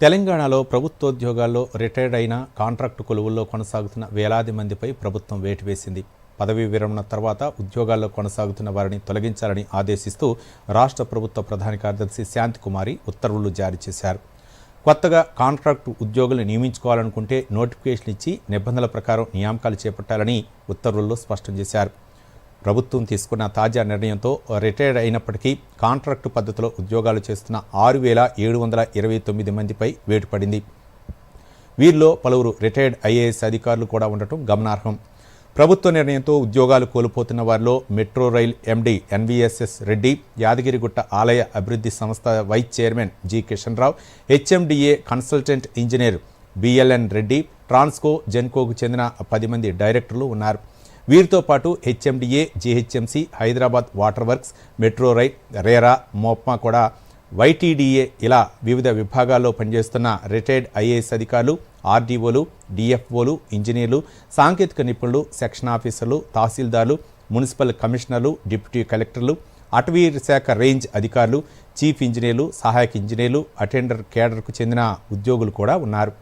తెలంగాణలో ప్రభుత్వోద్యోగాల్లో రిటైర్డ్ అయిన కాంట్రాక్టు కొలువుల్లో కొనసాగుతున్న వేలాది మందిపై ప్రభుత్వం వేటు వేసింది. పదవీ విరమణ తర్వాత ఉద్యోగాల్లో కొనసాగుతున్న వారిని తొలగించాలని ఆదేశిస్తూ రాష్ట్ర ప్రభుత్వ ప్రధాన కార్యదర్శి శాంతికుమారి ఉత్తర్వులు జారీ చేశారు. కొత్తగా కాంట్రాక్టు ఉద్యోగులను నియమించుకోవాలనుకుంటే నోటిఫికేషన్ ఇచ్చి నిబంధనల ప్రకారం నియామకాలు చేపట్టాలని ఉత్తర్వుల్లో స్పష్టం చేశారు. ప్రభుత్వం తీసుకున్న తాజా నిర్ణయంతో రిటైర్డ్ అయినప్పటికీ కాంట్రాక్టు పద్ధతిలో ఉద్యోగాలు చేస్తున్న 6,729 మందిపై వేటు పడింది. వీరిలో పలువురు రిటైర్డ్ ఐఏఎస్ అధికారులు కూడా ఉండటం గమనార్హం. ప్రభుత్వ నిర్ణయంతో ఉద్యోగాలు కోల్పోతున్న వారిలో metro rail MD NVSS Reddy, Yadagirigutta ఆలయ అభివృద్ధి సంస్థ vice chairman G Kishan Rao, HMDA consultant engineer BLN Reddy, Transco జెన్కోకు చెందిన 10 మంది డైరెక్టర్లు ఉన్నారు. వీరితో పాటు HMDA, GHMC, Hyderabad water works, metro rail, RERA, మోప్మా కూడా, వైటీడీఏ ఇలా వివిధ విభాగాల్లో పనిచేస్తున్న రిటైర్డ్ ఐఏఎస్ అధికారులు, ఆర్డీఓలు, డిఎఫ్ఓలు, ఇంజనీర్లు, సాంకేతిక నిపుణులు, సెక్షన్ ఆఫీసర్లు, తహసీల్దార్లు, మున్సిపల్ కమిషనర్లు, డిప్యూటీ కలెక్టర్లు, అటవీ శాఖ రేంజ్ అధికారులు, చీఫ్ ఇంజనీర్లు, సహాయక ఇంజనీర్లు, అటెండర్ కేడర్కు చెందిన ఉద్యోగులు కూడా ఉన్నారు.